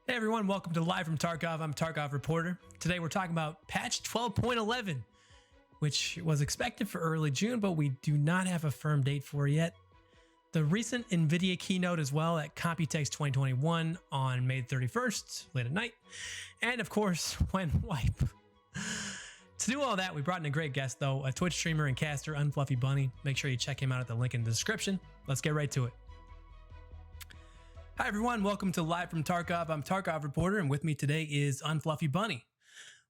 Hey everyone, welcome to Live from Tarkov. I'm Tarkov Reporter. Today we're talking about patch 12.11, which was expected for early June, but we do not have a firm date for it yet. The recent Nvidia Keynote as well at Computex 2021 on May 31st, late at night. And of course, WHENWIPE. To do all that, we brought in a great guest though, a Twitch streamer and caster, UnfluffyBunny. Make sure you check him out at the link in the description. Let's get right to it. Hi everyone, welcome to Live from Tarkov. I'm Tarkov Reporter, and with me today is UnfluffyBunny,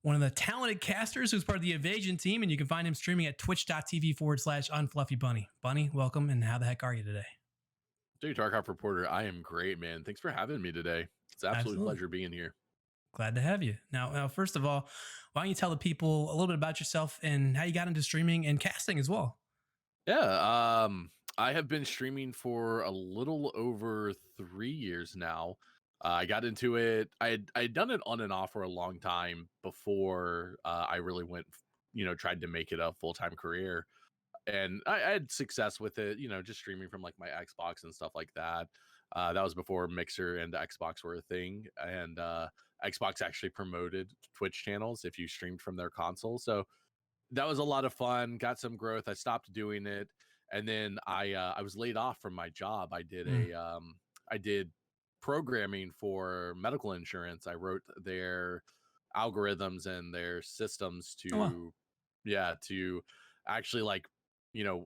one of the talented casters who's part of the Evasion team, and you can find him streaming at twitch.tv/UnfluffyBunny. Bunny, welcome, and how the heck are you today? Dude, Tarkov Reporter, I am great, man. Thanks for having me today. It's an absolute pleasure being here. Glad to have you. Now, first of all, why don't you tell the people a little bit about yourself and how you got into streaming and casting as well? Yeah, I have been streaming for a little over 3 years now. I got into it. I'd done it on and off for a long time before I really went, tried to make it a full-time career. And I had success with it, just streaming from like my Xbox and stuff like that. That was before Mixer and Xbox were a thing. And Xbox actually promoted Twitch channels if you streamed from their console. So that was a lot of fun, got some growth. I stopped doing it. And then I was laid off from my job. I did programming for medical insurance. I wrote their algorithms and their systems to to actually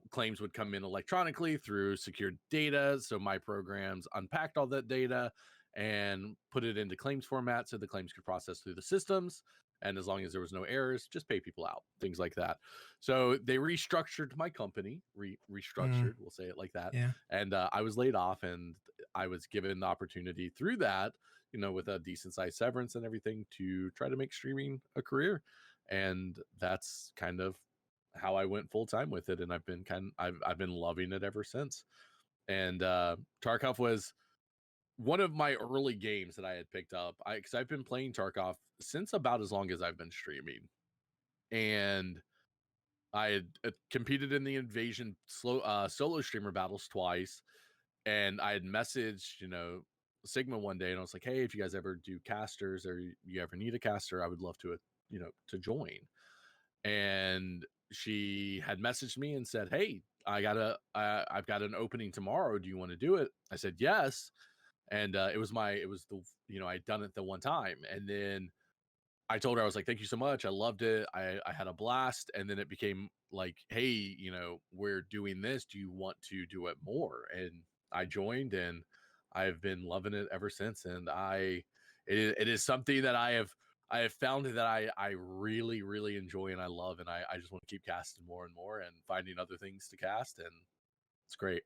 claims would come in electronically through secured data. So my programs unpacked all that data and put it into claims format so the claims could process through the systems. And as long as there was no errors, just pay people out, things like that. So they restructured my company, restructured, we'll say it like that. Yeah. And I was laid off, and I was given the opportunity through that, with a decent sized severance and everything, to try to make streaming a career. And that's kind of how I went full time with it. And I've been loving it ever since. And Tarkov was one of my early games that I had picked up. Because I've been playing Tarkov since about as long as I've been streaming. And I had competed in the Invasion solo streamer battles twice. And I had messaged, Sigma one day, and I was like, hey, if you guys ever do casters or you ever need a caster, I would love to, to join. And she had messaged me and said, hey, I've got an opening tomorrow. Do you want to do it? I said, yes. And I'd done it the one time. And then I told her, I was like, thank you so much. I loved it. I had a blast. And then it became like, hey, we're doing this. Do you want to do it more? And I joined, and I've been loving it ever since. And it is something that I have found that I really, really enjoy and I love. And I just want to keep casting more and more and finding other things to cast. And it's great.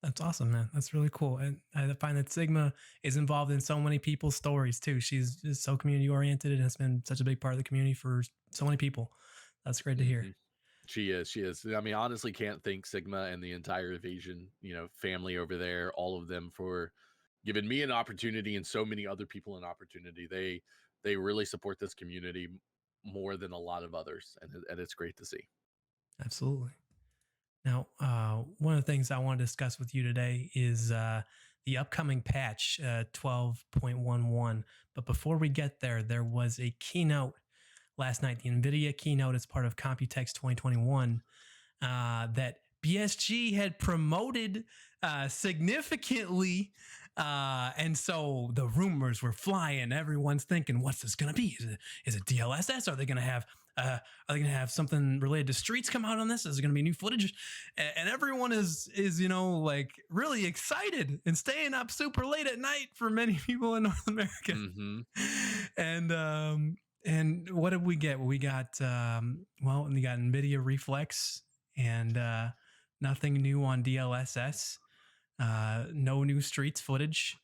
That's awesome, man. That's really cool. And I find that Sigma is involved in so many people's stories too. She's just so community oriented and has been such a big part of the community for so many people. That's great to hear. She is. I mean, honestly, can't thank Sigma and the entire Evasion, family over there, all of them, for giving me an opportunity and so many other people an opportunity. They really support this community more than a lot of others. And it's great to see. Absolutely. Now, one of the things I want to discuss with you today is the upcoming patch 12.11. But before we get there, there was a keynote last night, the Nvidia Keynote, as part of Computex 2021, that BSG had promoted significantly. And so the rumors were flying. Everyone's thinking, what's this going to be? Is it DLSS? Are they going to have something related to streets come out on this? Is there going to be new footage? And everyone is like really excited and staying up super late at night for many people in North America. Mm-hmm. And what did we get? We got we got Nvidia Reflex and nothing new on DLSS. No new streets footage.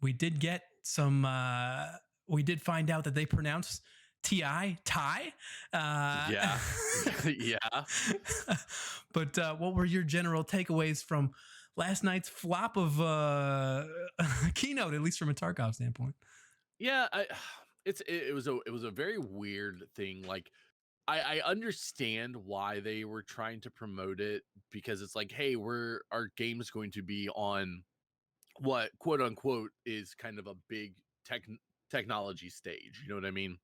We did get some. We did find out that they pronounce Tie. Yeah. But what were your general takeaways from last night's flop of keynote, at least from a Tarkov standpoint? Yeah, it was a very weird thing. Like, I understand why they were trying to promote it, because it's like, hey, our game is going to be on what quote unquote is kind of a big technology stage. You know what I mean?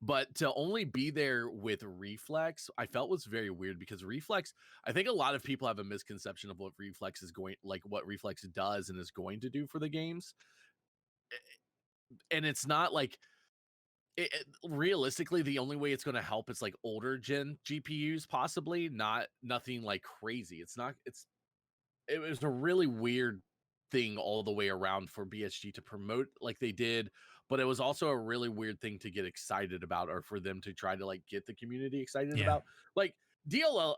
But to only be there with Reflex, I felt was very weird because Reflex, I think a lot of people have a misconception of what Reflex is going, like what Reflex does and is going to do for the games. And it's not like, realistically, the only way it's going to help is like older gen GPUs, possibly, nothing like crazy. It was a really weird thing all the way around for BSG to promote like they did, but it was also a really weird thing to get excited about, or for them to try to like get the community excited Yeah. about. Like DLSS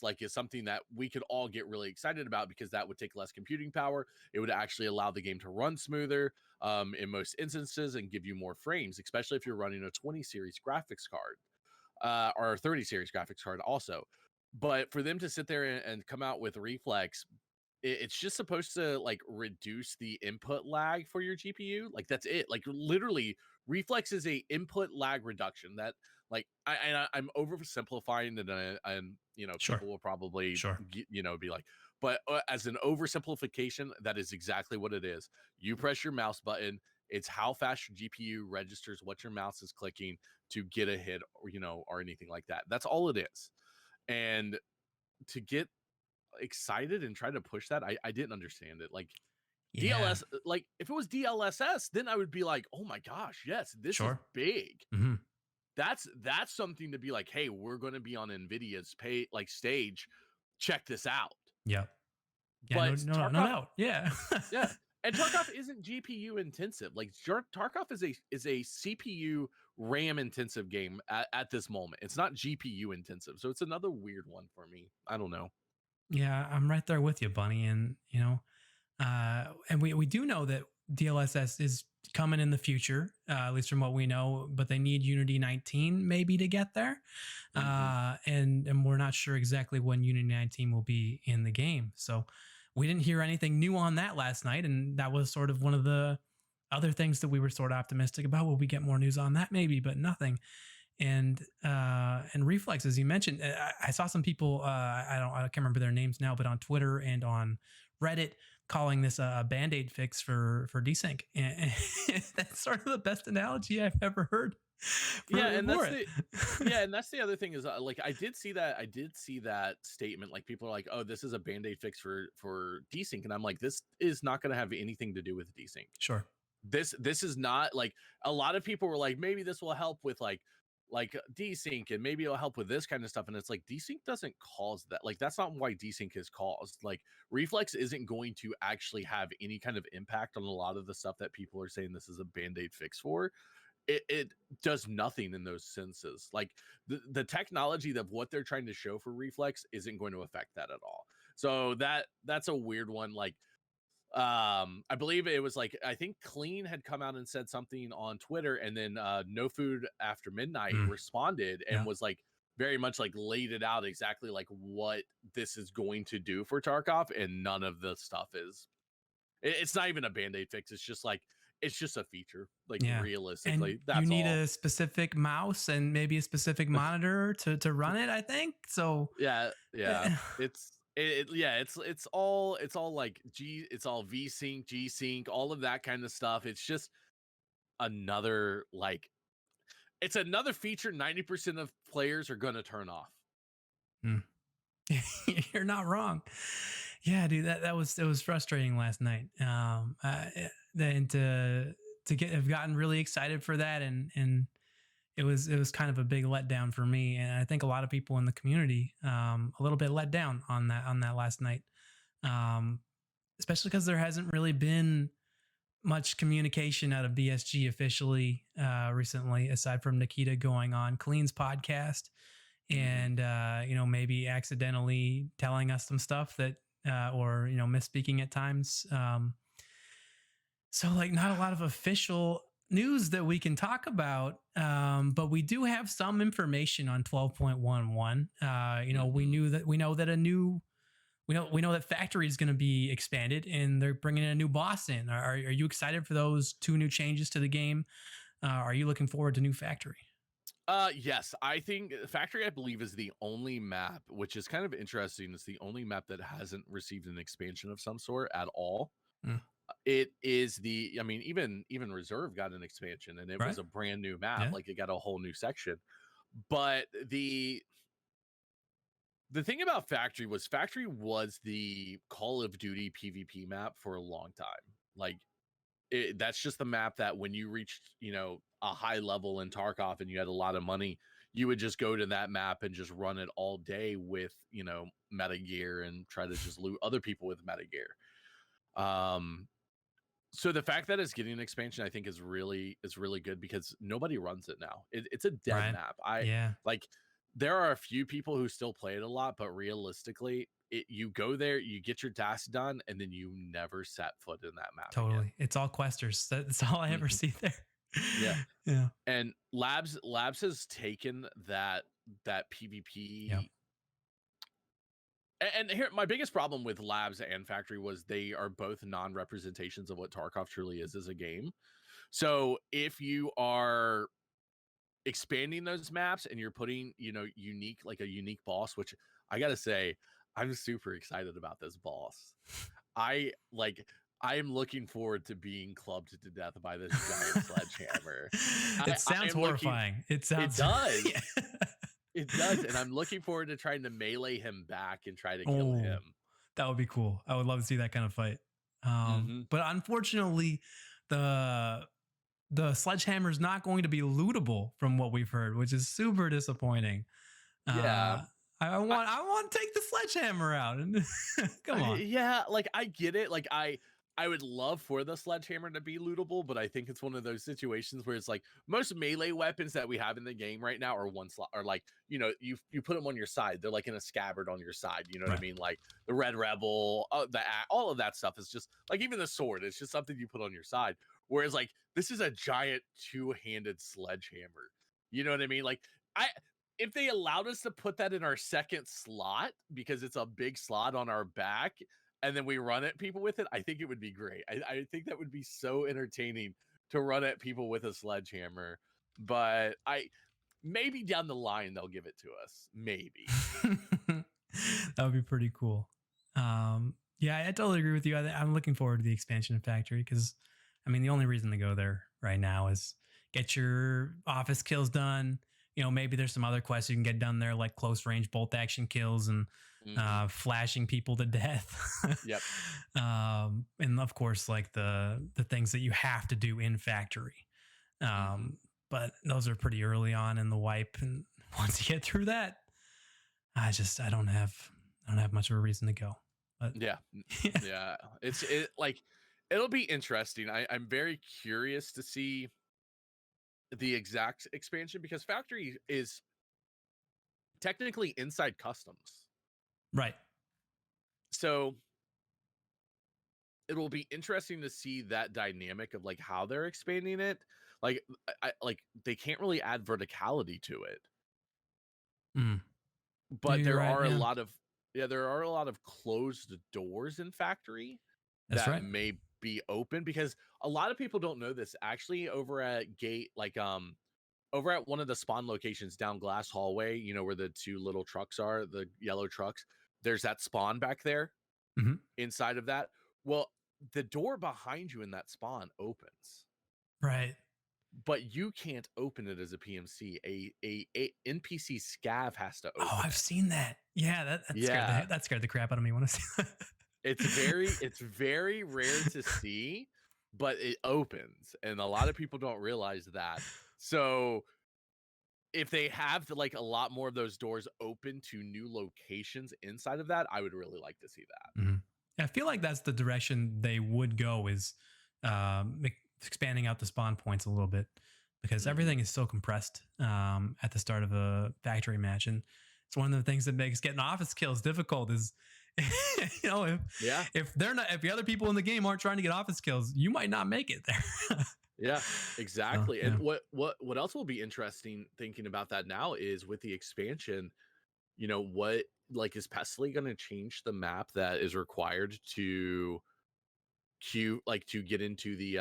like is something that we could all get really excited about because that would take less computing power. It would actually allow the game to run smoother in most instances and give you more frames, especially if you're running a 20 series graphics card or a 30 series graphics card also. But for them to sit there and come out with Reflex, it's just supposed to like reduce the input lag for your GPU. Like that's it. Like literally, Reflex is a input lag reduction. That like I'm oversimplifying it, and you know Sure. people will probably Sure. you know be like, but as an oversimplification, that is exactly what it is. You press your mouse button. It's how fast your GPU registers what your mouse is clicking to get a hit, or you know, or anything like that. That's all it is. And to get excited and try to push that, I didn't understand it. Like Yeah. DLS, like if it was DLSS, then I would be like, oh my gosh, yes, this is Sure. big. Mm-hmm. That's something to be like, hey, we're going to be on Nvidia's stage. Check this out. Yeah. Yeah. But No Tarkov, doubt. Yeah. yeah, and Tarkov isn't GPU intensive. Like Tarkov is a CPU RAM intensive game at this moment. It's not GPU intensive, so it's another weird one for me. I don't know. Yeah, I'm right there with you, Bunny. And and we do know that DLSS is coming in the future, at least from what we know. But they need Unity 19 maybe to get there, and we're not sure exactly when Unity 19 will be in the game. So we didn't hear anything new on that last night, and that was sort of one of the other things that we were sort of optimistic about. Will we get more news on that? Maybe, but nothing. And Reflex, as you mentioned, I saw some people, I can't remember their names now, but on Twitter and on Reddit, calling this a Band-Aid fix for desync. And that's sort of the best analogy I've ever heard. And that's the other thing is like I did see that statement. Like people are like, oh, this is a Band-Aid fix for desync, and I'm like, this is not going to have anything to do with desync. Sure. This is not like, a lot of people were like, maybe this will help with like desync, and maybe it'll help with this kind of stuff, and it's like desync doesn't cause that. Like that's not why desync is caused. Like Reflex isn't going to actually have any kind of impact on a lot of the stuff that people are saying this is a Band-Aid fix for. It does nothing in those senses. Like the technology of what they're trying to show for Reflex isn't going to affect that at all. So that's a weird one. Like I believe it was like, I think Clean had come out and said something on Twitter, and then No Food After Midnight responded and was like very much like laid it out exactly like what this is going to do for Tarkov, and none of the stuff is, it's not even a Band-Aid fix. It's just like, it's just a feature. Like realistically, and that's you need all. a specific mouse and maybe a specific monitor to run it, I think. So yeah it's all like it's all VSync, G-Sync, all of that kind of stuff. It's just another like, it's another feature 90% of players are gonna turn off. You're not wrong. Yeah, dude, it was frustrating last night. And to have gotten really excited for that, and it was kind of a big letdown for me, and I think a lot of people in the community a little bit let down on that last night, especially because there hasn't really been much communication out of BSG officially recently, aside from Nikita going on Clean's podcast and maybe accidentally telling us some stuff that or misspeaking at times. So like not a lot of official news that we can talk about, but we do have some information on 12.11. We know that factory is going to be expanded, and they're bringing a new boss in. Are you excited for those 2 new changes to the game? Are you looking forward to new factory? Yes, I think Factory, I believe, is the only map, which is kind of interesting. It's the only map that hasn't received an expansion of some sort at all. Mm. It is I mean, even Reserve got an expansion, and it Right? was a brand new map. Yeah. Like it got a whole new section. But the thing about Factory was the Call of Duty PvP map for a long time. Like that's just the map that when you reached, a high level in Tarkov and you had a lot of money, you would just go to that map and just run it all day with, meta gear and try to just loot other people with meta gear. So the fact that it's getting an expansion, I think is really good because nobody runs it now. It's a dead Right. map. Yeah. Like there are a few people who still play it a lot, but realistically, you go there, you get your tasks done, and then you never set foot in that map Totally. again. It's all questers. That's all I ever see there. Yeah. Yeah. And Labs has taken that PvP. Yeah. And here, my biggest problem with Labs and Factory was they are both non-representations of what Tarkov truly is as a game. So if you are expanding those maps and you're putting, unique, like a unique boss, which I gotta say, I'm super excited about this boss. I am looking forward to being clubbed to death by this giant sledgehammer. It sounds horrifying. It sounds. It does. It does, and I'm looking forward to trying to melee him back and try to kill him. That would be cool. I would love to see that kind of fight. But unfortunately, the sledgehammer is not going to be lootable from what we've heard, which is super disappointing. Yeah. I want to take the sledgehammer out and come on. Yeah, like I get it. Like I would love for the sledgehammer to be lootable, but I think it's one of those situations where it's like most melee weapons that we have in the game right now are one slot, or like, you put them on your side. They're like in a scabbard on your side. You know what I mean? Like the Red Rebel, all of that stuff is just like, even the sword, it's just something you put on your side. Whereas like this is a giant two-handed sledgehammer. You know what I mean? Like if they allowed us to put that in our second slot, because it's a big slot on our back, and then we run at people with it, I think it would be great. I think that would be so entertaining to run at people with a sledgehammer. But maybe down the line they'll give it to us. Maybe. That would be pretty cool. Yeah, I totally agree with you. I'm looking forward to the expansion of Factory because, I mean, the only reason to go there right now is get your office kills done. Maybe there's some other quests you can get done there, like close range bolt action kills and flashing people to death. Yep. And of course, like the things that you have to do in Factory. But those are pretty early on in the wipe. And once you get through that, I don't have much of a reason to go. But yeah. It'll be interesting. I'm very curious to see the exact expansion because Factory is technically inside customs. Right. So it will be interesting to see that dynamic of like how they're expanding it. Like they can't really add verticality to it. But there are a lot of closed doors in Factory that may be open, because a lot of people don't know this. Actually, over at gate, like over at one of the spawn locations down Glass Hallway, where the two little trucks are, the yellow trucks, there's that spawn back there. Inside of that, well, the door behind you in that spawn opens, right, but you can't open it as a PMC. A NPC scav has to open I've seen that. Yeah, that scared the crap out of me when I see that. It's very rare to see, but it opens, and a lot of people don't realize that. So if they have like a lot more of those doors open to new locations inside of that, I would really like to see that. I feel like that's the direction they would go, is expanding out the spawn points a little bit, because everything is so compressed at the start of a Factory match. And it's one of the things that makes getting office kills difficult is, if the other people in the game aren't trying to get office kills, you might not make it there. Yeah, exactly. And what else will be interesting thinking about that now is with the expansion, what like is Pestily going to change the map that is required to get into the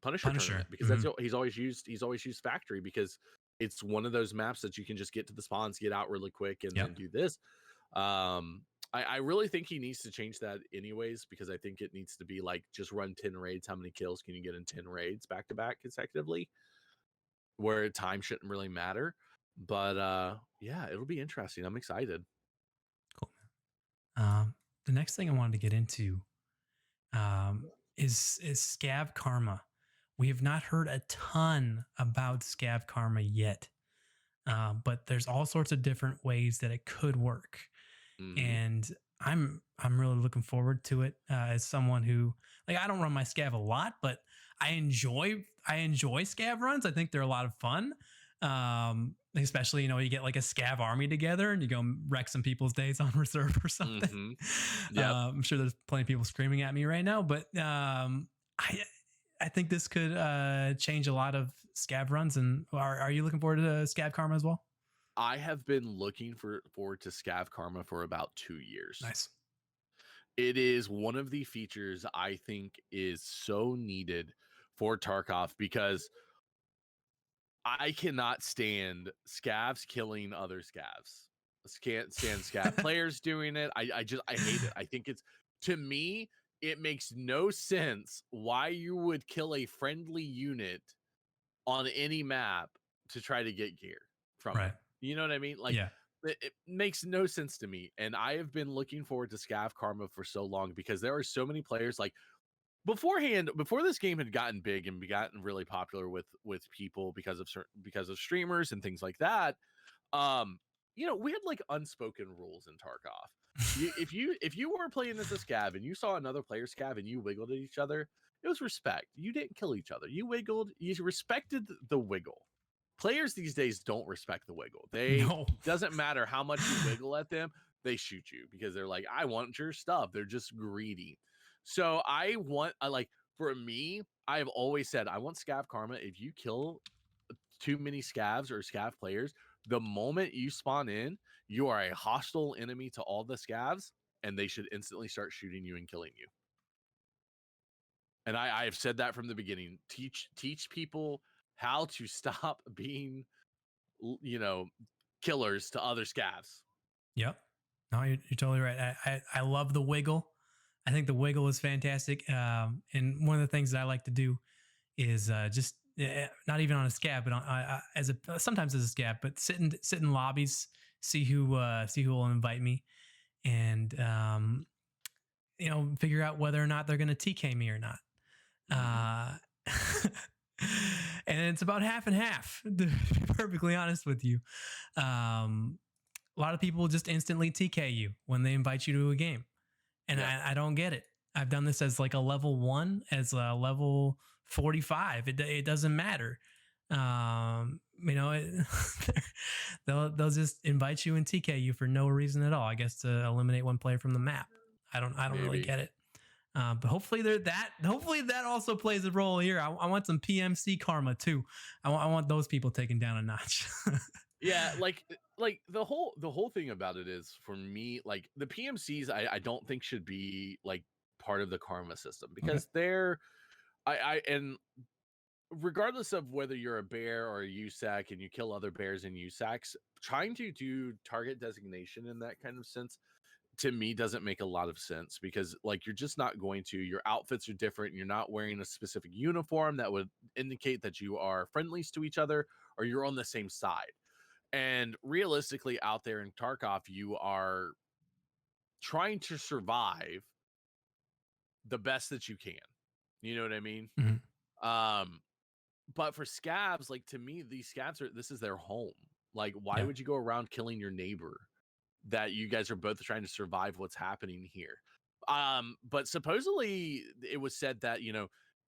Punisher tournament? Because that's he's always used Factory, because it's one of those maps that you can just get to the spawns, get out really quick, and then do this. I really think he needs to change that anyways, because I think it needs to be like just run 10 raids. How many kills can you get in 10 raids back to back consecutively, where time shouldn't really matter. But yeah, it'll be interesting. I'm excited. Cool. The next thing I wanted to get into is Scav Karma. We have not heard a ton about Scav Karma yet, but there's all sorts of different ways that it could work. And I'm really looking forward to it as someone who, like, I don't run my scav a lot, but I enjoy scav runs. I think they're a lot of fun. Especially, you get like a scav army together and you go wreck some people's days on reserve or something. I'm sure there's plenty of people screaming at me right now, but I think this could change a lot of scav runs. And are you looking forward to Scav Karma as well? I have been looking forward to Scav Karma for about 2 years. Nice. It is one of the features I think is so needed for Tarkov, because I cannot stand scavs killing other scavs. I can't stand scav players doing it. I hate it. I think to me, it makes no sense why you would kill a friendly unit on any map to try to get gear from it. You know what I mean? Like, it makes no sense to me. And I have been looking forward to Scav Karma for so long, because there are so many players, like, before this game had gotten big and gotten really popular with people because of streamers and things like that. We had like unspoken rules in Tarkov. If you were playing as a scav and you saw another player scav and you wiggled at each other, it was respect. You didn't kill each other. You wiggled. You respected the wiggle. Players these days don't respect the wiggle. Doesn't matter how much you wiggle at them, they shoot you because they're like, I want your stuff. They're just greedy. So for me, I have always said, I want Scav Karma. If you kill too many scavs or scav players, the moment you spawn in, you are a hostile enemy to all the scavs, and they should instantly start shooting you and killing you. And I have said that from the beginning. Teach people how to stop being, killers to other scavs. Yep. No, you're totally right. I love the wiggle. I think the wiggle is fantastic. And one of the things that I like to do is just not even on a scav, but sometimes as a scav, but sit in lobbies, see who will invite me, and figure out whether or not they're going to TK me or not. And it's about half and half, to be perfectly honest with you. A lot of people just instantly TK you when they invite you to a game. And I don't get it. I've done this as like a level 1, as a level 45. It doesn't matter. They'll just invite you and TK you for no reason at all. I guess to eliminate one player from the map. I don't really get it. But hopefully that also plays a role here. I want some PMC karma too. I want those people taken down a notch. Yeah, like the whole thing about it is, for me, like, the PMCs I don't think should be like part of the karma system, because they're and regardless of whether you're a bear or a USAC and you kill other bears and USACs, trying to do target designation in that kind of sense, to me, doesn't make a lot of sense, because like, you're just not going to. Your outfits are different. You're not wearing a specific uniform that would indicate that you are friendlies to each other or you're on the same side. And realistically, out there in Tarkov, you are trying to survive the best that you can. You know what I mean? But for scavs, like, to me, these scavs this is their home. Like, why would you go around killing your neighbor that you guys are both trying to survive what's happening here? But supposedly it was said that,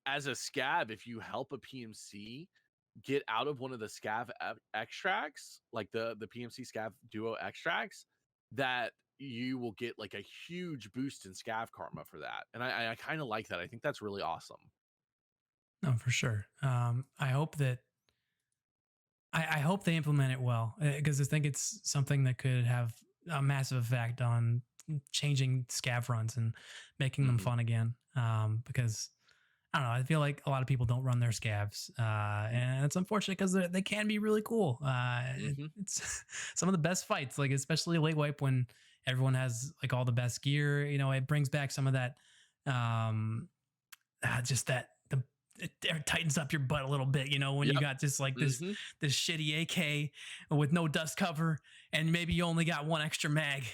as a scav, if you help a PMC get out of one of the scav extracts, like the PMC scav duo extracts, that you will get like a huge boost in scav karma for that. And I kind of like that. I think that's really awesome. No, for sure. I hope they implement it well, because I think it's something that could have a massive effect on changing scav runs and making them fun again. Because I don't know. I feel like a lot of people don't run their scavs, and it's unfortunate because they can be really cool. It's some of the best fights, like especially late wipe when everyone has like all the best gear. You know, it brings back some of that, just that it tightens up your butt a little bit. You know, when you Yep. got just like this shitty AK with no dust cover, and maybe you only got one extra mag,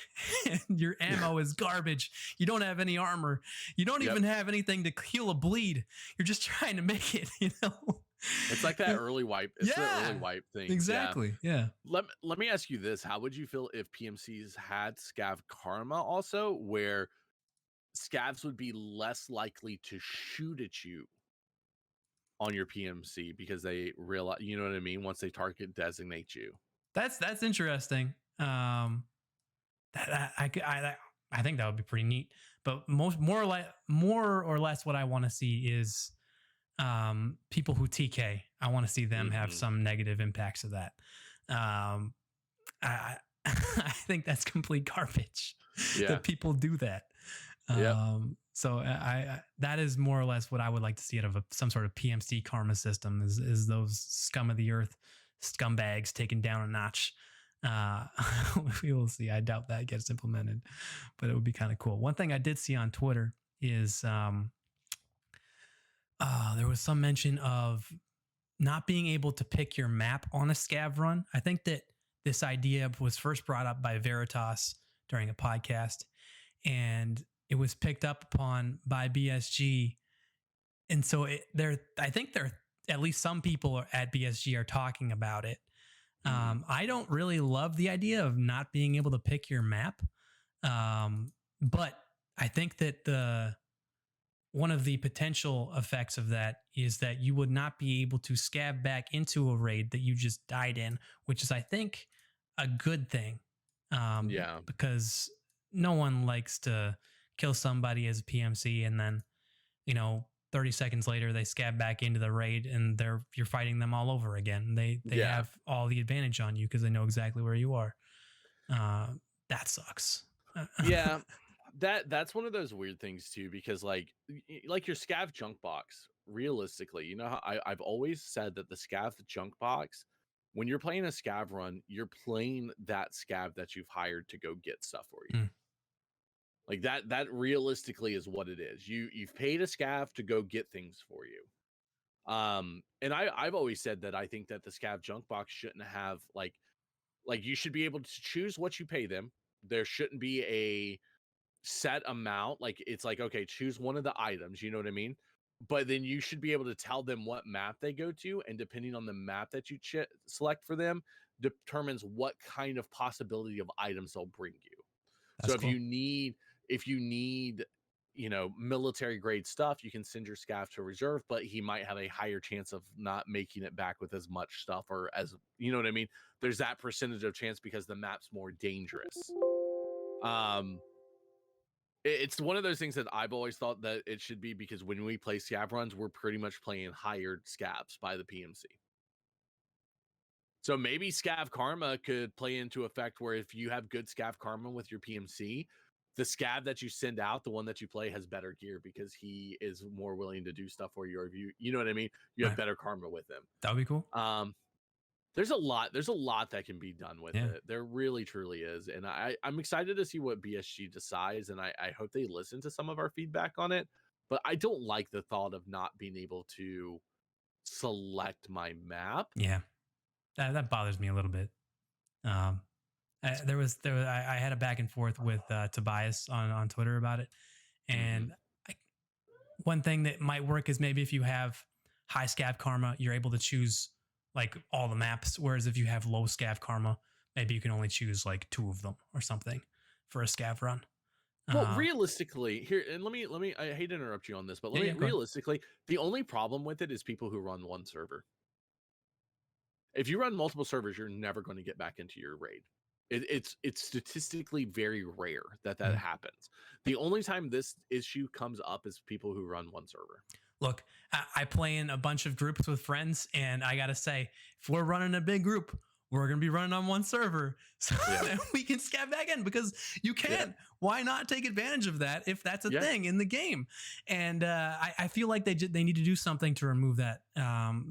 and your ammo is garbage. You don't have any armor. You don't even have anything to heal a bleed. You're just trying to make it, you know? It's like that early wipe. It's the early wipe thing. Exactly. Yeah. Let me ask you this. How would you feel if PMCs had scav karma also, where scavs would be less likely to shoot at you on your PMC because they realize, you know what I mean? Once they target designate you. That's interesting. I think that would be pretty neat. But more or less, what I want to see is people who TK. I want to see them have some negative impacts of that. I I think that's complete garbage that people do that. So I that is more or less what I would like to see out of some sort of PMC karma system is those scum of the earth scumbags taken down a notch. We will see. I doubt that gets implemented, but it would be kind of cool. One thing I did see on Twitter is there was some mention of not being able to pick your map on a scav run. I think that this idea was first brought up by Veritas during a podcast, and it was picked up upon by BSG. And so I think at least some people at BSG are talking about it. I don't really love the idea of not being able to pick your map. But I think that one of the potential effects of that is that you would not be able to scav back into a raid that you just died in, which is, I think, a good thing. Because no one likes to kill somebody as a PMC and then, 30 seconds later they scab back into the raid and you're fighting them all over again. They have all the advantage on you because they know exactly where you are. That sucks. That's one of those weird things too, because like your scav junk box, realistically, you know how I've always said that the scav junk box, when you're playing a scav run, you're playing that scav that you've hired to go get stuff for you. Like that realistically is what it is. You've paid a scav to go get things for you. And I've always said that I think that the scav junk box shouldn't have like you should be able to choose what you pay them. There shouldn't be a set amount. Like it's like, okay, choose one of the items, you know what I mean? But then you should be able to tell them what map they go to, and depending on the map that you select for them determines what kind of possibility of items they'll bring you. That's so cool. If you need military grade stuff, you can send your scav to reserve, but he might have a higher chance of not making it back with as much stuff, or as, you know what I mean? There's that percentage of chance because the map's more dangerous. It's one of those things that I've always thought that it should be, because when we play scav runs, we're pretty much playing hired scavs by the PMC. So maybe scav karma could play into effect where if you have good scav karma with your PMC, the scav that you send out, the one that you play, has better gear because he is more willing to do stuff for you, or you know what I mean? You have better karma with him. That would be cool. There's a lot that can be done with it. There really truly is. And I'm excited to see what BSG decides, and I hope they listen to some of our feedback on it. But I don't like the thought of not being able to select my map. Yeah. That bothers me a little bit. I had a back and forth with Tobias on Twitter about it. And one thing that might work is maybe if you have high scav karma, you're able to choose like all the maps. Whereas if you have low scav karma, maybe you can only choose like 2 of them or something for a scav run. Well, realistically, here, and let me, I hate to interrupt you on this, but realistically, the only problem with it is people who run one server. If you run multiple servers, you're never going to get back into your raid. It's statistically very rare that happens. The only time this issue comes up is people who run one server. Look, I play in a bunch of groups with friends, and I got to say, if we're running a big group, we're going to be running on one server so Yeah. that we can scav back in, because you can. Why not take advantage of that if that's a thing in the game? And I feel like they need to do something to remove that,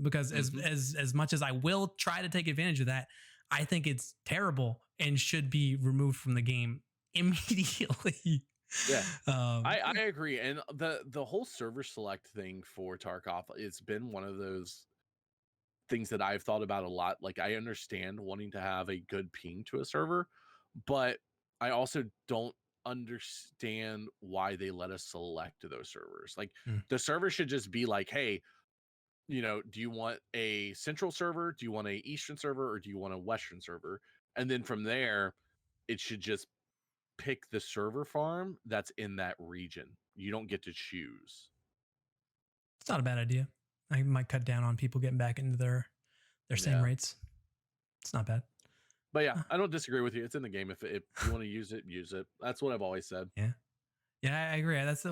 because as much as I will try to take advantage of that, I think it's terrible and should be removed from the game immediately. Yeah, I agree. And the whole server select thing for Tarkov, it's been one of those things that I've thought about a lot. Like, I understand wanting to have a good ping to a server, but I also don't understand why they let us select those servers. Like, the server should just be like, hey, you know, do you want a central server? Do you want a eastern server? Or do you want a western server? And then from there, it should just pick the server farm that's in that region. You don't get to choose. It's not a bad idea. I might cut down on people getting back into their same rates. It's not bad. But yeah, I don't disagree with you. It's in the game. If you want to use it, use it. That's what I've always said. Yeah, I agree. That's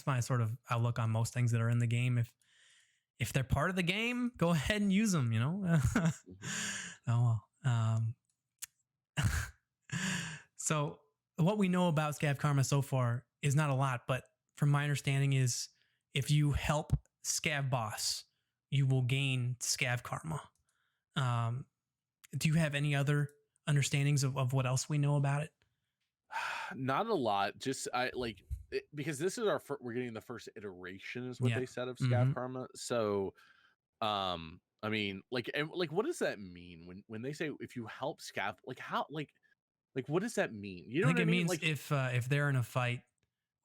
my sort of outlook on most things that are in the game. If they're part of the game, go ahead and use them, you know? Oh, well. So what we know about Scav Karma so far is not a lot, but from my understanding is if you help Scav Boss, you will gain Scav Karma. Do you have any other understandings of what else we know about it? Not a lot. Just because this is we're getting the first iteration is what they said of Scav Karma. So, I mean, like what does that mean when they say if you help Scav, like how, like what does that mean? You know, I think it means like if they're in a fight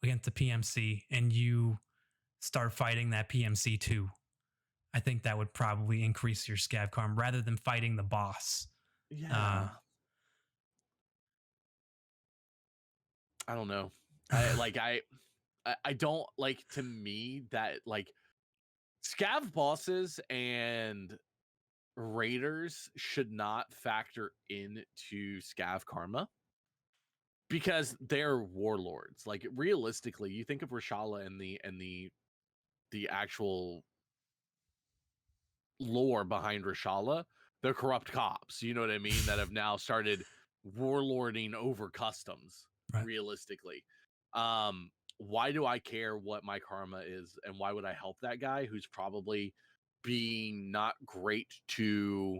against the PMC and you start fighting that PMC too, I think that would probably increase your Scav Karma rather than fighting the boss. Yeah. I don't know. I don't like, to me, that like Scav bosses and raiders should not factor into Scav Karma because they're warlords. Like, realistically, you think of Reshala and the actual lore behind Reshala, they're corrupt cops, you know what I mean, that have now started warlording over customs. Right. Realistically, why do I care what my karma is, and why would I help that guy who's probably being not great to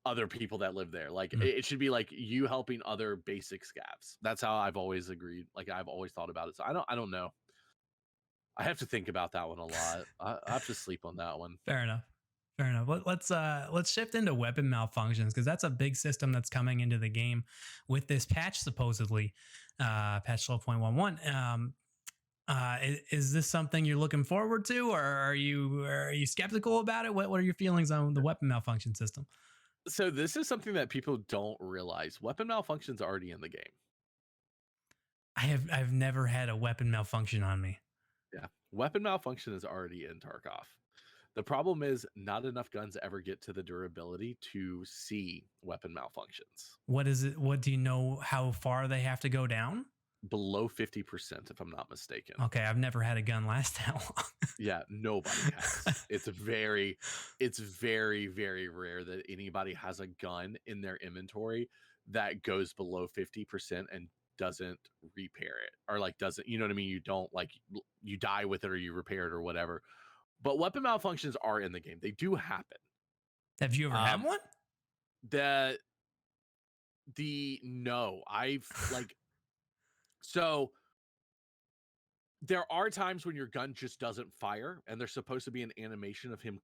other people that live there? Like, it should be like you helping other basic scavs. That's how I've always agreed. Like, I've always thought about it. So I don't know. I have to think about that one a lot. I have to sleep on that one. Fair enough. Let's shift into weapon malfunctions, because that's a big system that's coming into the game with this patch, supposedly, patch 12.11. Is this something you're looking forward to, or are you skeptical about it? What are your feelings on the weapon malfunction system? So this is something that people don't realize. Weapon malfunction's already in the game. I've never had a weapon malfunction on me. Yeah, weapon malfunction is already in Tarkov. The problem is not enough guns ever get to the durability to see weapon malfunctions. What is it? What do you know how far they have to go down? Below 50%, if I'm not mistaken. Okay, I've never had a gun last that long. Yeah, nobody has. It's very, very rare that anybody has a gun in their inventory that goes below 50% and doesn't repair it, or like doesn't, you know what I mean? You don't, like, you die with it or you repair it or whatever. But weapon malfunctions are in the game. They do happen. Have you ever had one? No, I've like, so there are times when your gun just doesn't fire, and there's supposed to be an animation of him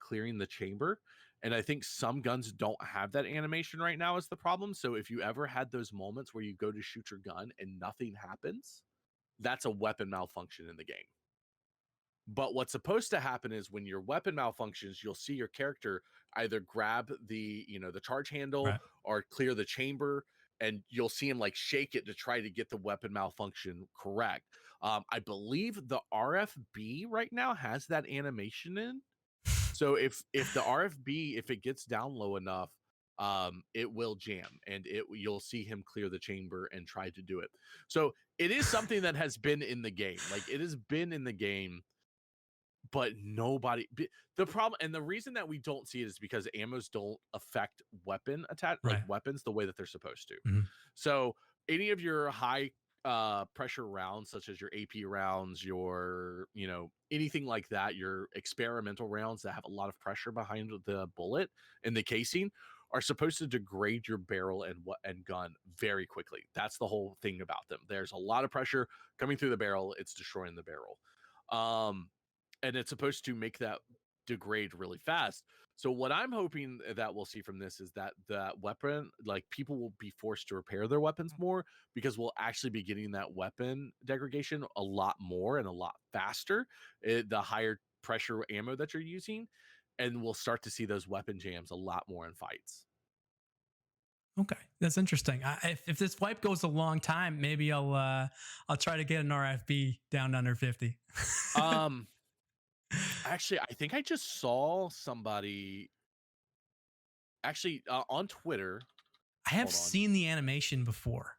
clearing the chamber. And I think some guns don't have that animation right now is the problem. So if you ever had those moments where you go to shoot your gun and nothing happens, that's a weapon malfunction in the game. But what's supposed to happen is when your weapon malfunctions, you'll see your character either grab the charge handle or clear the chamber, and you'll see him like shake it to try to get the weapon malfunction correct. I believe the RFB right now has that animation in. So if the RFB, if it gets down low enough, it will jam, and you'll see him clear the chamber and try to do it. So it is something that has been in the game. Like, it has been in the game. but the problem, and the reason that we don't see it is because ammos don't affect weapon attack, like Right. weapons, the way that they're supposed to. Mhm. So any of your high pressure rounds, such as your AP rounds, your, anything like that, your experimental rounds that have a lot of pressure behind the bullet in the casing, are supposed to degrade your barrel and gun very quickly. That's the whole thing about them. There's a lot of pressure coming through the barrel. It's destroying the barrel. And it's supposed to make that degrade really fast. So what I'm hoping that we'll see from this is that weapon, like, people will be forced to repair their weapons more, because we'll actually be getting that weapon degradation a lot more and a lot faster, the higher pressure ammo that you're using, and we'll start to see those weapon jams a lot more in fights. Okay, that's interesting. If this wipe goes a long time, maybe I'll try to get an RFB down to under 50. Actually, I think I just saw somebody actually on Twitter. I have seen the animation before,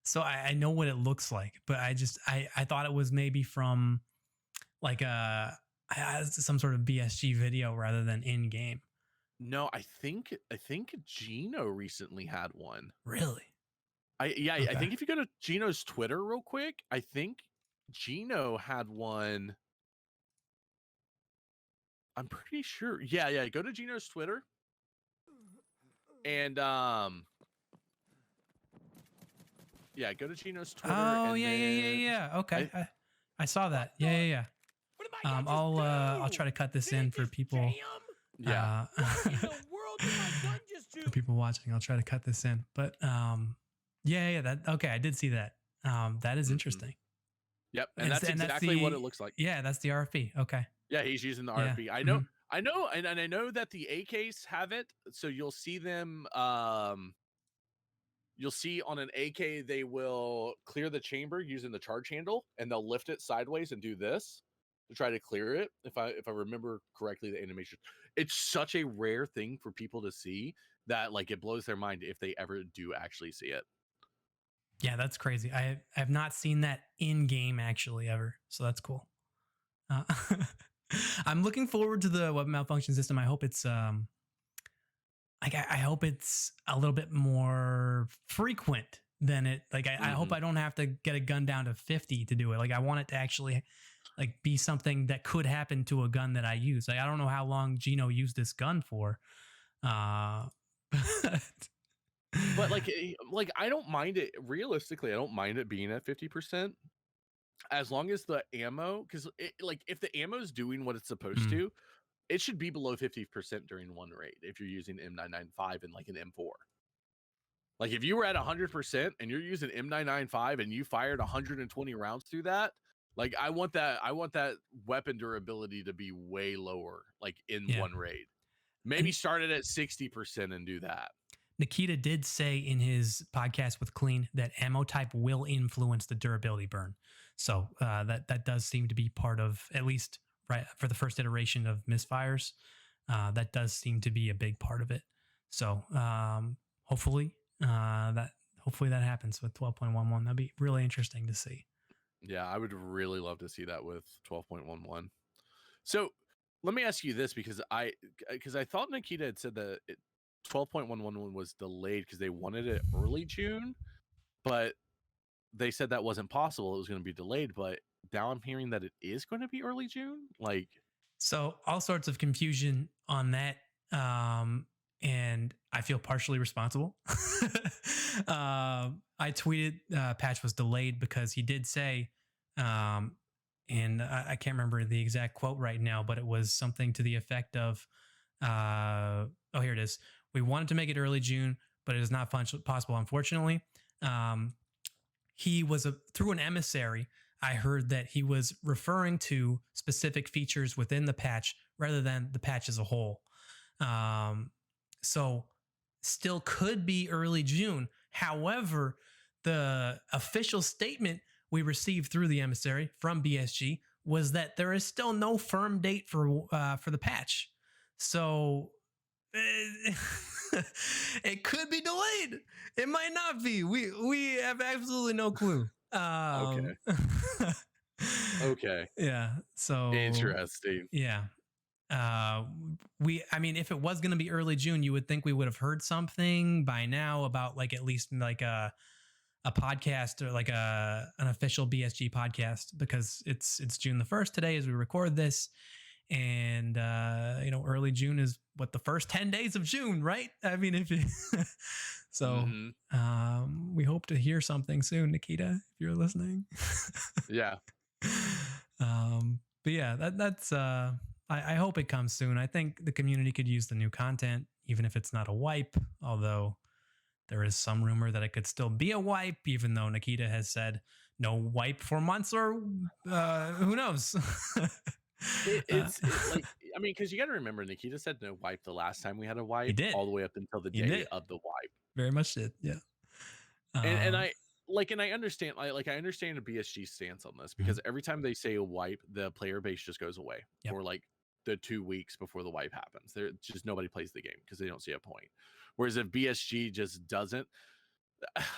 so I know what it looks like, but I thought it was maybe from like some sort of BSG video rather than in game. No, I think Gino recently had one. Really? Okay. I think if you go to Gino's Twitter real quick, I think Gino had one. I'm pretty sure. Yeah. Go to Gino's Twitter. And yeah, go to Gino's Twitter. Oh, yeah. Okay. I saw that. Yeah. I'll try to cut this in for people. Yeah. For people watching, I'll try to cut this in. But yeah. That okay. I did see that. That is interesting. Yep, and that's exactly what it looks like. Yeah, that's the RFB. Okay. Yeah, he's using the RFB. I know, and I know that the AKs have it. So you'll see them. You'll see on an AK, they will clear the chamber using the charge handle, and they'll lift it sideways and do this to try to clear it. If I remember correctly, the animation. It's such a rare thing for people to see that, like, it blows their mind if they ever do actually see it. Yeah, that's crazy. I have not seen that in game actually ever, so that's cool. I'm looking forward to the weapon malfunction system. I hope it's I hope it's a little bit more frequent than it. Like I hope I don't have to get a gun down to 50 to do it. Like I want it to actually like be something that could happen to a gun that I use. Like I don't know how long Gino used this gun for. But like I don't mind it. Realistically, I don't mind it being at 50%, as long as the ammo, because like if the ammo is doing what it's supposed to, it should be below 50% during one raid. If you're using M995 and like an M4, like if you were at 100% and you're using M995 and you fired 120 rounds through that, like I want that weapon durability to be way lower, like in one raid. Maybe start it at 60% and do that. Nikita did say in his podcast with Clean that ammo type will influence the durability burn. So that does seem to be part of, at least right for the first iteration of misfires, that does seem to be a big part of it. So hopefully that happens with 12.11. That'd be really interesting to see. Yeah, I would really love to see that with 12.11. So let me ask you this, because I thought Nikita had said that 12.111 was delayed because they wanted it early June, but they said that wasn't possible. It was going to be delayed, but now I'm hearing that it is going to be early June. Like, so all sorts of confusion on that. And I feel partially responsible. I tweeted patch was delayed because he did say, and I can't remember the exact quote right now, but it was something to the effect of, oh, here it is. We wanted to make it early June, but it is not possible, unfortunately. He was through an emissary. I heard that he was referring to specific features within the patch rather than the patch as a whole. So still could be early June. However, the official statement we received through the emissary from BSG was that there is still no firm date for the patch. So it could be delayed. It might not be. We have absolutely no clue. Okay. Okay. Yeah. So Interesting. yeah. I mean, if it was going to be early June, you would think we would have heard something by now about like at least like a podcast or like an official BSG podcast, because it's June the 1st today as we record this. And early June is what, the first 10 days of June, right? I mean, if you so we hope to hear something soon, Nikita, if you're listening. Yeah. But yeah, that's I hope it comes soon. I think the community could use the new content, even if it's not a wipe, although there is some rumor that it could still be a wipe, even though Nikita has said no wipe for months, or who knows. It's like, I mean, because you got to remember, Nikita said no wipe the last time we had a wipe, He did. all the way up until the He day did. of the wipe. Very much did, yeah. And I understand, I understand a BSG stance on this, because every time they say a wipe, the player base just goes away for like the 2 weeks before the wipe happens. There just nobody plays the game because they don't see a point. Whereas if BSG just doesn't,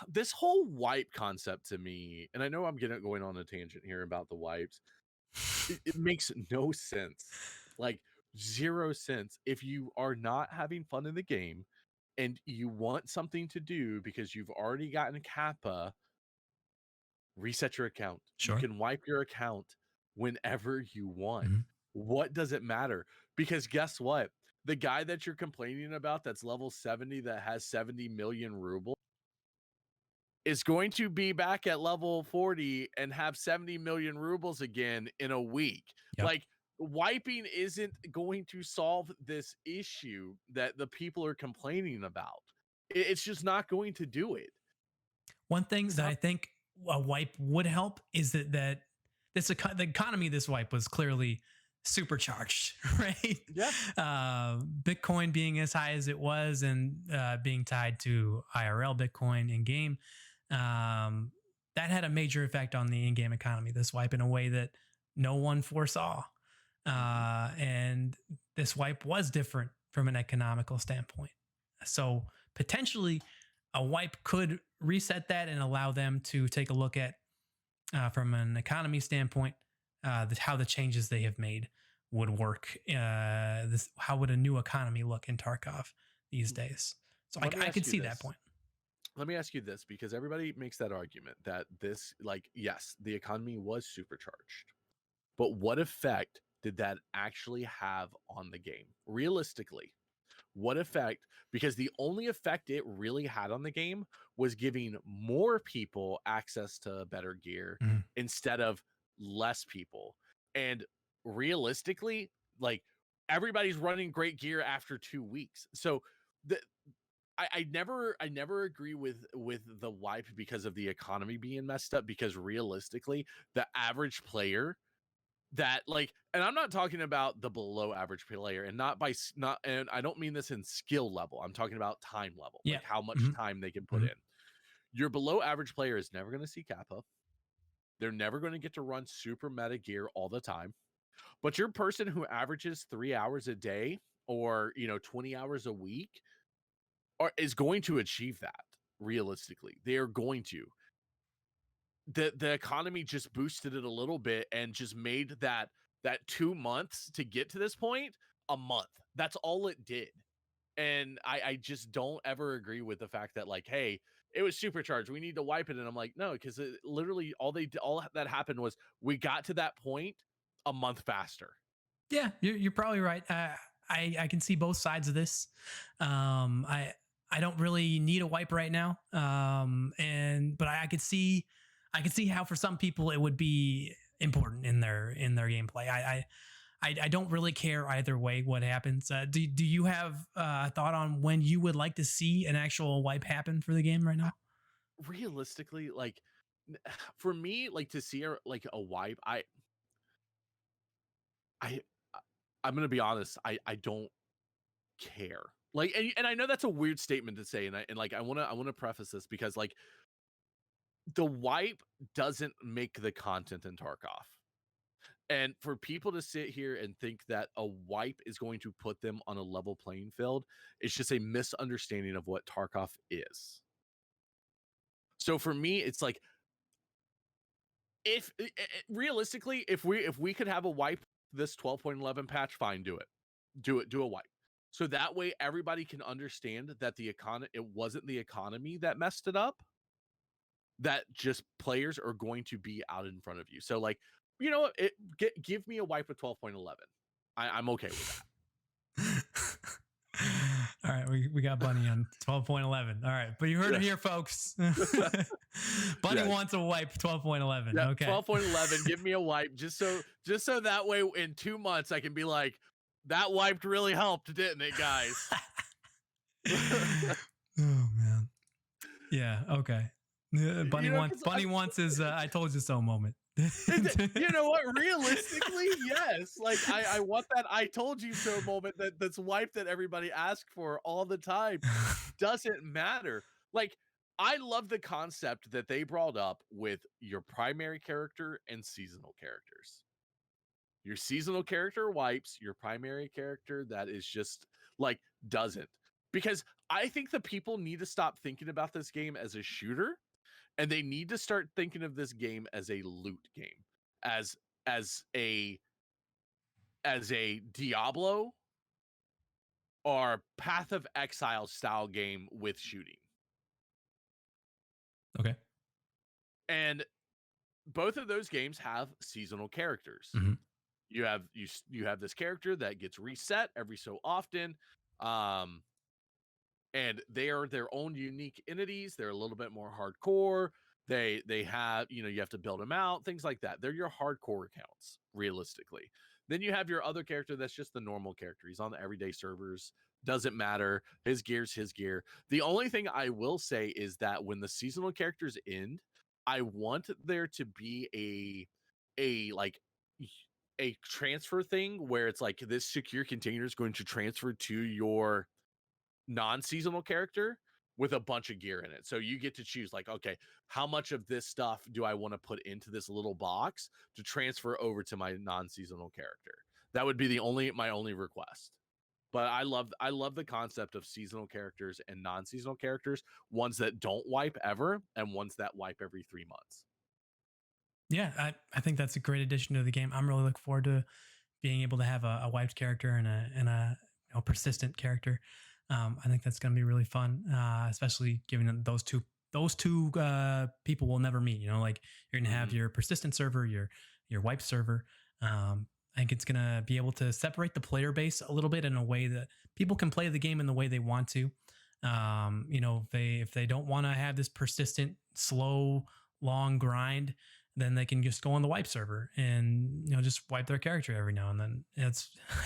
this whole wipe concept to me, and I know I'm going on a tangent here about the wipes, it makes no sense. Like, 0 sense. If you are not having fun in the game and you want something to do because you've already gotten Kappa, reset your account. Sure. You can wipe your account whenever you want. What does it matter? Because guess what? The guy that you're complaining about that's level 70 that has 70 million rubles is going to be back at level 40 and have 70 million rubles again in a week. Like, wiping isn't going to solve this issue that the people are complaining about. It's just not going to do it. One thing that I think a wipe would help is that the economy of this wipe was clearly supercharged, right? Yeah. Bitcoin being as high as it was, and being tied to IRL Bitcoin in game, that had a major effect on the in-game economy, this wipe, in a way that no one foresaw. And this wipe was different from an economical standpoint. So potentially a wipe could reset that and allow them to take a look at, from an economy standpoint, how the changes they have made would work. How would a new economy look in Tarkov these days? So I could see that point. Let me ask you this, because everybody makes that argument that this, like, yes, the economy was supercharged, but what effect did that actually have on the game? Realistically, what effect? Because the only effect it really had on the game was giving more people access to better gear instead of less people. And realistically, like, everybody's running great gear after 2 weeks. So I never agree with the wipe because of the economy being messed up, because realistically, the average player that, like, and I'm not talking about the below average player, and and I don't mean this in skill level. I'm talking about time level, like how much time they can put in. Your below average player is never going to see Kappa. They're never going to get to run super meta gear all the time. But your person who averages 3 hours a day, or 20 hours a week, is going to achieve that. Realistically, they are going to. The economy just boosted it a little bit and just made that 2 months to get to this point a month. That's all it did. And I just don't ever agree with the fact that, like, hey, it was supercharged, we need to wipe it. And I'm like, no, because literally all that happened was we got to that point a month faster. Yeah, you're probably right. I can see both sides of this. I don't really need a wipe right now. But I could see how for some people it would be important in their gameplay. I don't really care either way what happens. Do you have a thought on when you would like to see an actual wipe happen for the game right now? Realistically, like, for me, like, to see a wipe, I'm gonna be honest, I don't care. Like, and I know that's a weird statement to say, and I want to preface this, because, like, the wipe doesn't make the content in Tarkov. And for people to sit here and think that a wipe is going to put them on a level playing field, it's just a misunderstanding of what Tarkov is. So for me, it's like, if realistically, if we could have a wipe this 12.11 patch, fine, do a wipe. So that way everybody can understand that it wasn't the economy that messed it up, that just players are going to be out in front of you. So like, you know what, give me a wipe of 12.11. I'm okay with that. All right, we got Bunny on 12.11. All right, but you heard it here, folks. Bunny wants a wipe 12.11. Yeah, okay, 12.11. Give me a wipe, just so that way in 2 months I can be like, that wiped really helped, didn't it, guys? Oh man, yeah, okay. Bunny wants his "I told you so" moment. You know what? Realistically, yes. Like I want that "I told you so" moment that's wiped that everybody asks for all the time. Doesn't matter. Like, I love the concept that they brought up with your primary character and seasonal characters. Your seasonal character wipes, your primary character that is just like doesn't. Because I think the people need to stop thinking about this game as a shooter, and they need to start thinking of this game as a loot game, as a Diablo or Path of Exile style game with shooting. Okay. And both of those games have seasonal characters. Mm-hmm. You have this character that gets reset every so often. And they are their own unique entities. They're a little bit more hardcore. They have, you have to build them out, things like that. They're your hardcore accounts, realistically. Then you have your other character that's just the normal character. He's on the everyday servers. Doesn't matter. His gear's his gear. The only thing I will say is that when the seasonal characters end, I want there to be a transfer thing where it's like this secure container is going to transfer to your non-seasonal character with a bunch of gear in it. So you get to choose like, okay, how much of this stuff do I want to put into this little box to transfer over to my non-seasonal character? That would be my only request. But I love the concept of seasonal characters and non-seasonal characters, ones that don't wipe ever and ones that wipe every 3 months. Yeah, I think that's a great addition to the game. I'm really looking forward to being able to have a wiped character and a persistent character. I think that's going to be really fun, especially given that those two people will never meet. Like you're going to have your persistent server, your wipe server. I think it's going to be able to separate the player base a little bit in a way that people can play the game in the way they want to. If they don't want to have this persistent, slow, long grind, then they can just go on the wipe server and just wipe their character every now and then. I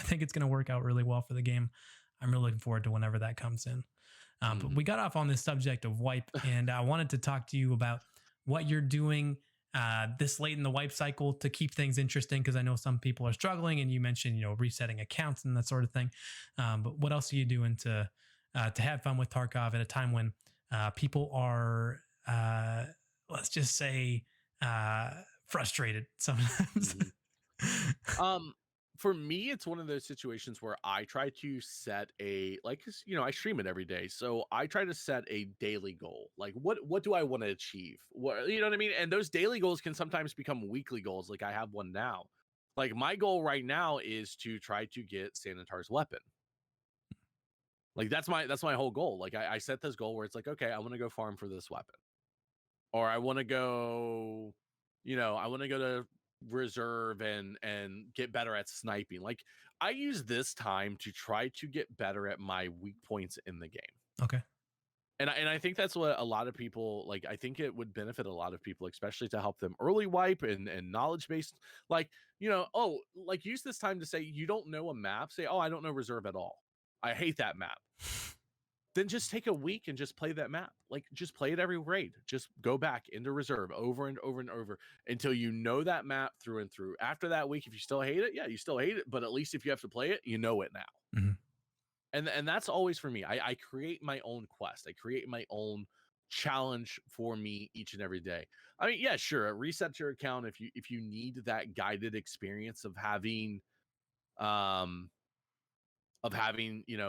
think it's going to work out really well for the game. I'm really looking forward to whenever that comes in. But we got off on this subject of wipe, and I wanted to talk to you about what you're doing this late in the wipe cycle to keep things interesting, because I know some people are struggling, and you mentioned resetting accounts and that sort of thing. But what else are you doing to have fun with Tarkov at a time when people are, let's just say, frustrated sometimes? For me, it's one of those situations where I try to set I stream it every day. So I try to set a daily goal. Like what do I want to achieve? What, you know what I mean? And those daily goals can sometimes become weekly goals. Like I have one now. Like my goal right now is to try to get Sanitar's weapon. Like that's my whole goal. Like I set this goal where it's like, okay, I want to go farm for this weapon. Or I want to go, to reserve and get better at sniping. Like I use this time to try to get better at my weak points in the game. Okay. And I think that's what a lot of people like. I think it would benefit a lot of people, especially to help them early wipe and knowledge based. Like, use this time to say you don't know a map. Say, oh, I don't know reserve at all. I hate that map. Then just take a week and just play that map. Like just play it every raid. Just go back into reserve over and over and over until you know that map through and through. After that week, if you still hate it, yeah, you still hate it. But at least if you have to play it, you know it now. Mm-hmm. And that's always for me. I create my own quest. I create my own challenge for me each and every day. I mean, yeah, sure. Reset your account if you need that guided experience of having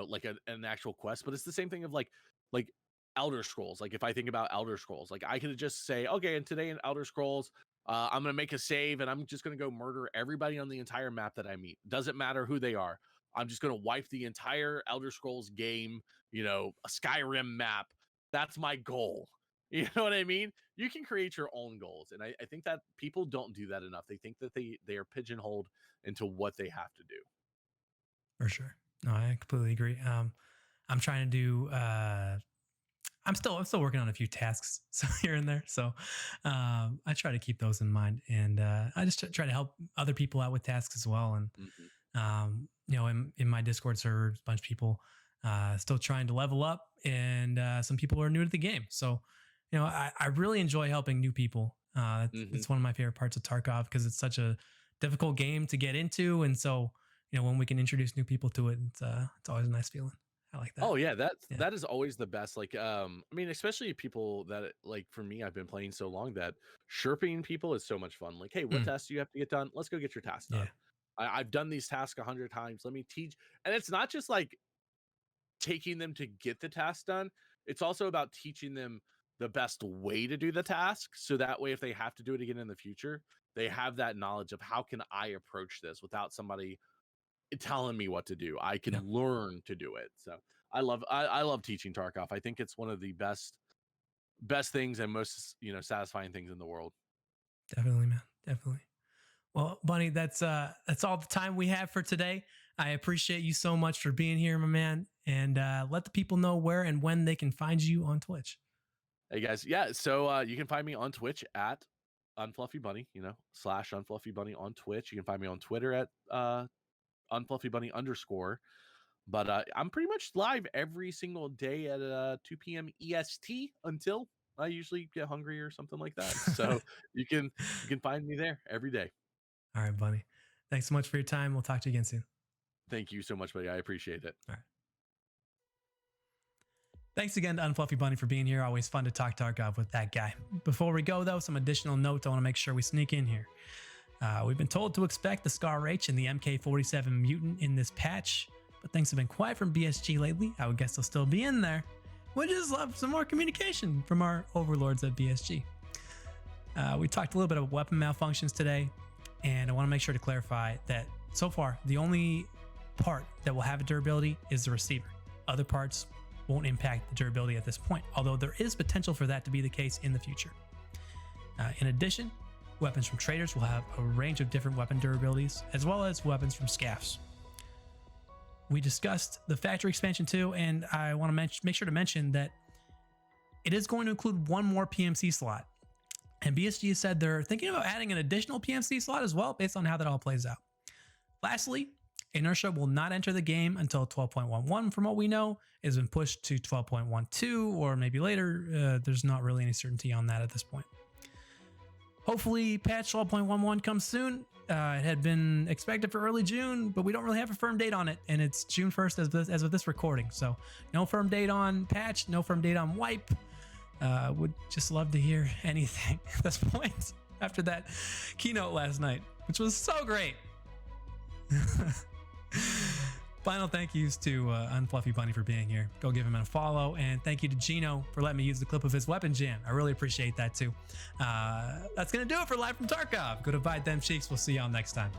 like an actual quest. But it's the same thing of like Elder Scrolls. Like if I think about Elder Scrolls, like I could just say, okay, and today in Elder Scrolls I'm going to make a save and I'm just going to go murder everybody on the entire map that I meet. Doesn't matter who they are. I'm just going to wipe the entire Elder Scrolls game, a Skyrim map. That's my goal. You know what I mean? You can create your own goals. And I think that people don't do that enough. They think that they are pigeonholed into what they have to do. For sure. No, I completely agree. I'm trying to do, I'm still working on a few tasks here and there. So I try to keep those in mind, and I just try to help other people out with tasks as well. And, in my Discord server, a bunch of people still trying to level up, and some people are new to the game. So, I really enjoy helping new people. It's one of my favorite parts of Tarkov because it's such a difficult game to get into. And so, when we can introduce new people to it, it's always a nice feeling. I like that. Oh yeah, that is always the best. Like, especially people that, like, for me, I've been playing so long that chirping people is so much fun. Like, hey, what task do you have to get done? Let's go get your task done. I've done these tasks 100 times. Let me teach. And it's not just like taking them to get the task done. It's also about teaching them the best way to do the task. So that way, if they have to do it again in the future, they have that knowledge of how can I approach this without somebody telling me what to do. I can learn to do it. So I love teaching Tarkov. I think it's one of the best things and most satisfying things in the world. Definitely, man. Definitely. Well, Bunny, that's all the time we have for today. I appreciate you so much for being here, my man, and let the people know where and when they can find you on Twitch. Hey guys, so you can find me on Twitch at UnfluffyBunny, /UnfluffyBunny on Twitch. You can find me on Twitter at UnfluffyBunny_. But I'm pretty much live every single day at 2 p.m. EST until I usually get hungry or something like that. So you can find me there every day. All right, Bunny. Thanks so much for your time. We'll talk to you again soon. Thank you so much, buddy. I appreciate it. All right. Thanks again to UnfluffyBunny for being here. Always fun to talk Tarkov with that guy. Before we go, though, some additional notes I want to make sure we sneak in here. We've been told to expect the Scar H and the MK47 mutant in this patch, but things have been quiet from BSG lately. I would guess they'll still be in there. We just love some more communication from our overlords at BSG. We talked a little bit about weapon malfunctions today, and I want to make sure to clarify that so far, the only part that will have a durability is the receiver. Other parts won't impact the durability at this point, although there is potential for that to be the case in the future. In addition, weapons from traders will have a range of different weapon durabilities, as well as weapons from scaffs. We discussed the factory expansion too, and I want to make sure to mention that it is going to include one more PMC slot. And BSG has said they're thinking about adding an additional PMC slot as well, based on how that all plays out. Lastly, Inertia will not enter the game until 12.11 from what we know. It has been pushed to 12.12 or maybe later. There's not really any certainty on that at this point. Hopefully patch 12.11 comes soon. It had been expected for early June, but we don't really have a firm date on it, and it's June 1st as of this recording. So no firm date on patch, no firm date on wipe. Would just love to hear anything at this point after that keynote last night, which was so great. Final thank yous to UnfluffyBunny for being here. Go give him a follow, and thank you to Gino for letting me use the clip of his weapon jam. I really appreciate that too. That's gonna do it for Live from Tarkov. Go to Bite Them Cheeks. We'll see y'all next time.